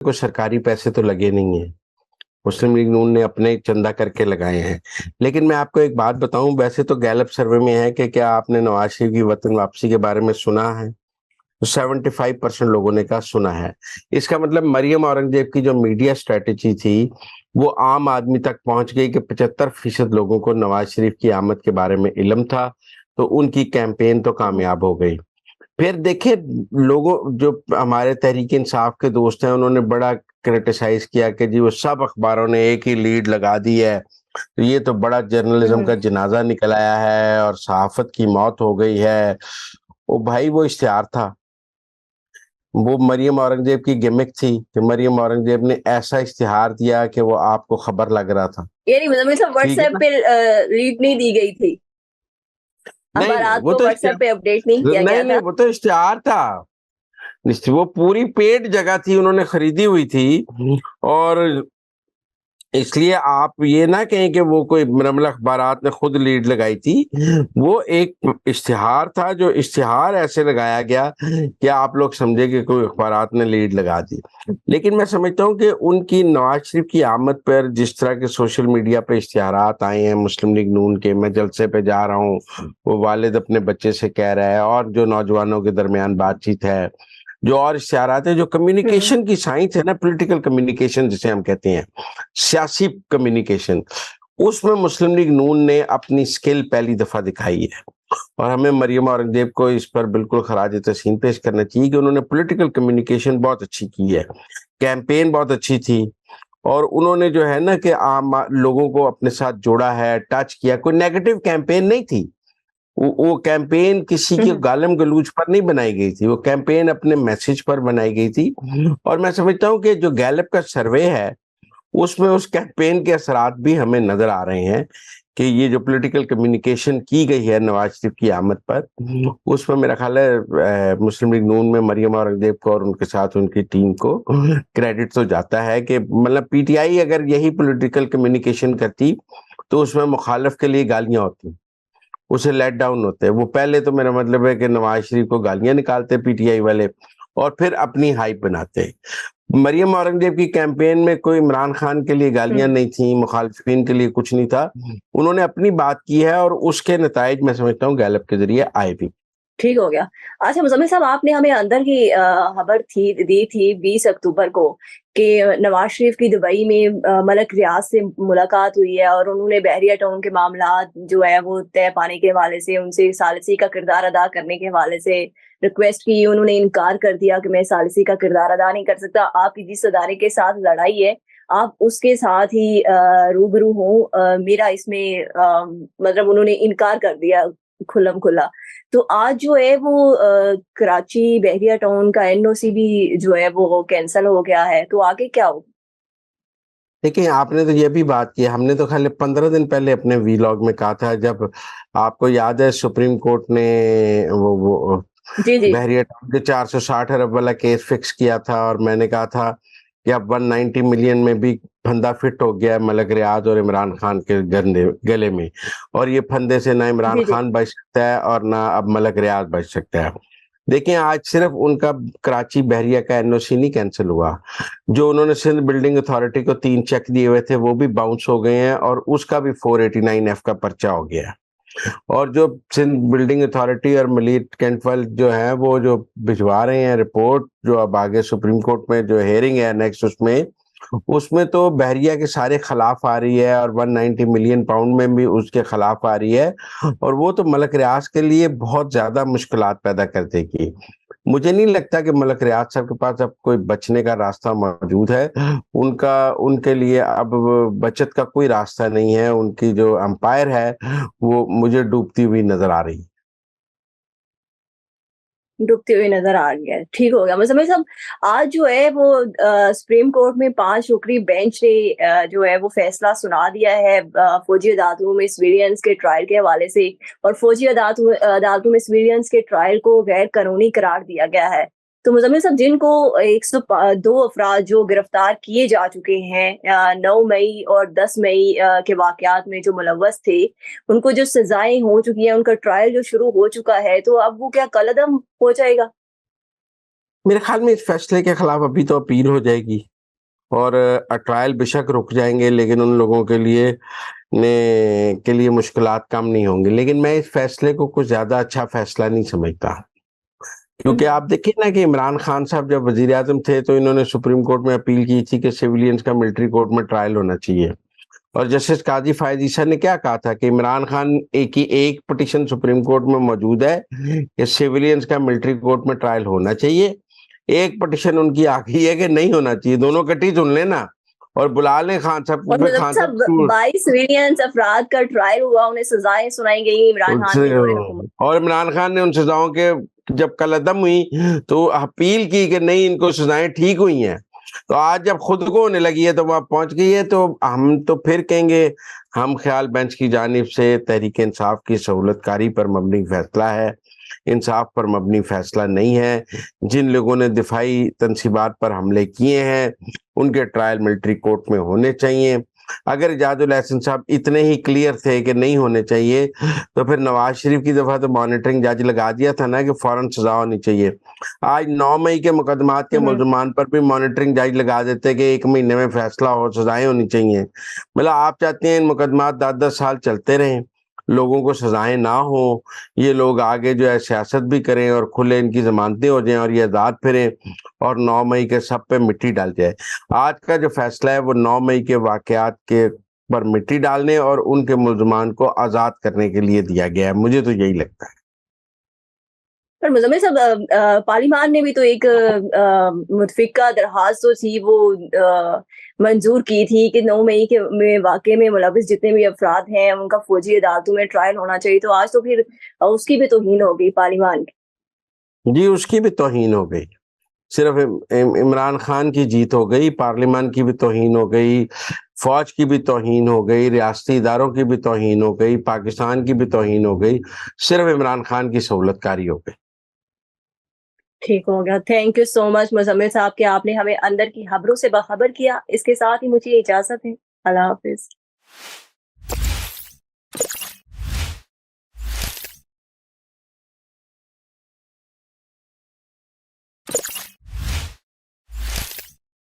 کو سرکاری پیسے تو لگے نہیں ہیں، مسلم لیگ نون نے اپنے چندہ کر کے لگائے ہیں. لیکن میں آپ کو ایک بات بتاؤں، ویسے تو گیلپ سروے میں ہے کہ کیا آپ نے نواز شریف کی وطن واپسی کے بارے میں سنا ہے؟ 75% لوگوں نے کہا سنا ہے. اس کا مطلب مریم اورنگزیب کی جو میڈیا اسٹریٹجی تھی وہ عام آدمی تک پہنچ گئی کہ 75% لوگوں کو نواز شریف کی آمد کے بارے میں علم تھا، تو ان کی کیمپین تو کامیاب ہو گئی. پھر دیکھیں لوگوں جو ہمارے تحریک انصاف کے دوست ہیں انہوں نے بڑا کرٹیسائز کیا کہ جی وہ سب اخباروں نے ایک ہی لیڈ لگا دی ہے، تو یہ تو بڑا جرنلزم کا جنازہ نکل آیا ہے اور صحافت کی موت ہو گئی ہے. او بھائی وہ اشتہار تھا، وہ مریم اورنگزیب کی گمک تھی کہ مریم اورنگزیب نے ایسا اشتہار دیا کہ وہ آپ کو خبر لگ رہا تھا. یعنی مطلب واٹس ٹھیک ہے ایپ نا؟ پہ لیڈ نہیں دی گئی تھی، نہیں اخبارات کو واٹس ایپ پہ اپڈیٹ نہیں کیا گیا نہیں تھا. وہ تو اشتہار تھا، وہ پوری پیڈ جگہ تھی، انہوں نے خریدی ہوئی تھی. اور اس لیے آپ یہ نہ کہیں کہ وہ کوئی منمل اخبارات نے خود لیڈ لگائی تھی، وہ ایک اشتہار تھا جو اشتہار ایسے لگایا گیا کہ آپ لوگ سمجھے کہ کوئی اخبارات نے لیڈ لگا دی. لیکن میں سمجھتا ہوں کہ ان کی نواز شریف کی آمد پر جس طرح کے سوشل میڈیا پہ اشتہارات آئے ہیں مسلم لیگ نون کے، میں جلسے پہ جا رہا ہوں، وہ والد اپنے بچے سے کہہ رہا ہے، اور جو نوجوانوں کے درمیان بات چیت ہے، جو اور اشتہارات ہیں، جو کمیونیکیشن کی سائنس ہے نا، پولیٹیکل کمیونیکیشن جسے ہم کہتے ہیں، سیاسی کمیونیکیشن، اس میں مسلم لیگ نون نے اپنی سکل پہلی دفعہ دکھائی ہے. اور ہمیں مریم اورنگزیب کو اس پر بالکل خراج تحسین پیش کرنا چاہیے کہ انہوں نے پولیٹیکل کمیونیکیشن بہت اچھی کی ہے، کیمپین بہت اچھی تھی، اور انہوں نے جو ہے نا کہ عام لوگوں کو اپنے ساتھ جوڑا ہے، ٹچ کیا. کوئی نیگیٹو کیمپین نہیں تھی، وہ کیمپین کسی کے گالم گلوچ پر نہیں بنائی گئی تھی، وہ کیمپین اپنے میسج پر بنائی گئی تھی. اور میں سمجھتا ہوں کہ جو گیلپ کا سروے ہے اس میں اس کیمپین کے اثرات بھی ہمیں نظر آ رہے ہیں کہ یہ جو پولیٹیکل کمیونیکیشن کی گئی ہے نواز شریف کی آمد پر، اس میں میرا خیال ہے مسلم لیگ نون میں مریم اورنگزیب کو اور ان کے ساتھ ان کی ٹیم کو کریڈٹ تو جاتا ہے کہ مطلب پی ٹی آئی اگر یہی پولیٹیکل کمیونیکیشن کرتی تو اس میں مخالف کے لیے گالیاں ہوتی، اسے لیٹ ڈاؤن ہوتے. وہ پہلے تو میرا مطلب ہے کہ نواز شریف کو گالیاں نکالتے پی ٹی آئی والے اور پھر اپنی ہائپ بناتے. مریم اورنگزیب کی کیمپین میں کوئی عمران خان کے لیے گالیاں نہیں تھیں، مخالفین کے لیے کچھ نہیں تھا، انہوں نے اپنی بات کی ہے اور اس کے نتائج میں سمجھتا ہوں گیلپ کے ذریعے آئے بھی. ٹھیک ہو گیا. اچھا مزمل صاحب، آپ نے ہمیں اندر کی خبر دی تھی 20 اکتوبر کو کہ نواز شریف کی دبئی میں ملک ریاض سے ملاقات ہوئی ہے اور انہوں نے بحریہ ٹاؤن کے معاملات جو ہے وہ طے پانے کے حوالے سے ان سے ثالثی کا کردار ادا کرنے کے حوالے سے ریکویسٹ کی. انہوں نے انکار کر دیا کہ میں ثالثی کا کردار ادا نہیں کر سکتا. آپ کی جس ادارے کے ساتھ لڑائی ہے آپ اس کے ساتھ ہی روبرو ہوں. میرا اس میں مطلب انہوں نے انکار کر دیا کھلم کھلا. تو آج جو ہے وہ کراچی بحریہ ٹاؤن کا این او سی بھی جو ہے وہ کینسل ہو گیا ہے، تو آگے کیا ہو؟ دیکھیں آپ نے تو یہ بھی بات کی، ہم نے تو خالی 15 دن پہلے اپنے وی لاگ میں کہا تھا، جب آپ کو یاد ہے سپریم کورٹ نے وہ جی جی بحریہ ٹاؤن کے 460 ارب والا کیس فکس کیا تھا، اور میں نے کہا تھا کہ اب 190 ملین میں بھی پھندا فٹ ہو گیا ہے ملک ریاض اور عمران خان کے گلے میں، اور یہ پھندے سے نہ عمران جی جی خان بچ سکتا ہے اور نہ اب ملک ریاض بچ سکتا ہے. دیکھیں آج صرف ان کا کراچی بحریہ کا این او سی نہیں کینسل ہوا، جو انہوں نے سندھ بلڈنگ اتھارٹی کو 3 چیک دیے ہوئے تھے وہ بھی باؤنس ہو گئے ہیں، اور اس کا بھی 489F کا پرچہ ہو گیا ہے. اور جو سندھ بلڈنگ اتھارٹی اور ملیٹ کینٹول جو ہیں وہ جو بھجوا رہے ہیں رپورٹ، جو اب آگے سپریم کورٹ میں جو ہیئرنگ ہے نیکسٹ، اس میں تو بحریہ کے سارے خلاف آ رہی ہے، اور 190 ملین پاؤنڈ میں بھی اس کے خلاف آ رہی ہے، اور وہ تو ملک ریاض کے لیے بہت زیادہ مشکلات پیدا کر دے گی. مجھے نہیں لگتا کہ ملک ریاض صاحب کے پاس اب کوئی بچنے کا راستہ موجود ہے، ان کے لیے اب بچت کا کوئی راستہ نہیں ہے. ان کی جو امپائر ہے وہ مجھے ڈوبتی ہوئی نظر آ رہی ہے. ڈوبتے ہوئے نظر آ گیا. ٹھیک ہو گیا. مزمل صاحب، آج جو ہے وہ سپریم کورٹ میں 5 رکنی بینچ نے جو ہے وہ فیصلہ سنا دیا ہے فوجی عدالتوں میں سویرینس کے ٹرائل کے حوالے سے، اور فوجی عدالتوں میں سویرینس کے ٹرائل کو غیر قانونی قرار دیا گیا ہے. تو مزمل صاحب، جن کو 102 افراد جو گرفتار کیے جا چکے ہیں 9 مئی اور 10 مئی کے واقعات میں جو ملوث تھے، ان کو جو سزائیں ہو چکی ہیں، ان کا ٹرائل جو شروع ہو چکا ہے، تو اب وہ کیا کالعدم ہو جائے گا؟ میرے خیال میں اس فیصلے کے خلاف ابھی تو اپیل ہو جائے گی. اور ٹرائل بے شک رک جائیں گے، لیکن ان لوگوں کے لیے مشکلات کم نہیں ہوں گی. لیکن میں اس فیصلے کو کچھ زیادہ اچھا فیصلہ نہیں سمجھتا، کیونکہ آپ دیکھیں نا کہ عمران خان صاحب جب وزیر اعظم تھے تو انہوں نے سپریم کورٹ میں اپیل کی تھی کہ سیولینز کا ملٹری کورٹ میں ٹرائل ہونا چاہیے، اور جسٹس قاضی فائز عیسیٰ نے کیا کہا تھا کہ عمران خان ایک پٹیشن سپریم کورٹ میں موجود ہے کہ سیولینز کا ملٹری کورٹ میں ٹرائل ہونا چاہیے، ایک پٹیشن ان کی آخری ہے کہ نہیں ہونا چاہیے. دونوں کٹی چن لینا اور بلا لیں خان صاحب کو. اور خان صاحب 22 سویلینز افراد کا ٹرائل ہوا، انہیں سزائیں سنائی گئی عمران خان کے دور حکومت. اور عمران خان نے ان سزاؤں کے جب کالعدم ہوئی تو اپیل کی کہ نہیں ان کو سزائیں ٹھیک ہوئی ہیں. تو آج جب خود کو ہونے لگی ہے تو وہاں پہنچ گئی ہے، تو ہم تو پھر کہیں گے ہم خیال بینچ کی جانب سے تحریک انصاف کی سہولت کاری پر مبنی فیصلہ ہے، انصاف پر مبنی فیصلہ نہیں ہے. جن لوگوں نے دفاعی تنصیبات پر حملے کیے ہیں ان کے ٹرائل ملٹری کورٹ میں ہونے چاہیے. اگر اعجاز الاحسن صاحب اتنے ہی کلیئر تھے کہ نہیں ہونے چاہیے تو پھر نواز شریف کی دفعہ تو مانیٹرنگ جج لگا دیا تھا نا کہ فوراً سزا ہونی چاہیے. آج 9 مئی کے مقدمات کے ملزمان پر بھی مانیٹرنگ جج لگا دیتے کہ 1 مہینے میں فیصلہ ہو، سزائیں ہونی چاہیے. مطلب آپ چاہتے ہیں ان مقدمات 10 سال چلتے رہیں، لوگوں کو سزائیں نہ ہوں، یہ لوگ آگے جو ہے سیاست بھی کریں اور کھلے ان کی ضمانتیں ہو جائیں اور یہ آزاد پھریں اور 9 مئی کے سب پہ مٹی ڈال جائے. آج کا جو فیصلہ ہے وہ 9 مئی کے واقعات کے پر مٹی ڈالنے اور ان کے ملزمان کو آزاد کرنے کے لیے دیا گیا ہے. مجھے تو یہی لگتا ہے. پر مزمل صاحب پارلیمان نے بھی تو ایک متفقہ درخواست تو تھی وہ منظور کی تھی کہ 9 مئی کے واقعے میں ملوث جتنے بھی افراد ہیں ان کا فوجی عدالتوں میں ٹرائل ہونا چاہیے. تو آج تو پھر اس کی بھی توہین ہو گئی پارلیمان کی. جی اس کی بھی توہین ہو گئی. صرف عمران خان کی جیت ہو گئی، پارلیمان کی بھی توہین ہو گئی، فوج کی بھی توہین ہو گئی، ریاستی اداروں کی بھی توہین ہو گئی، پاکستان کی بھی توہین ہو گئی، صرف عمران خان کی سہولت کاری ہو گئی. ٹھیک ہو گیا. تھینک یو سو مچ مزمل صاحب کہ آپ نے ہمیں اندر کی خبروں سے باخبر کیا. اس کے ساتھ ہی مجھے اجازت ہے. اللہ حافظ.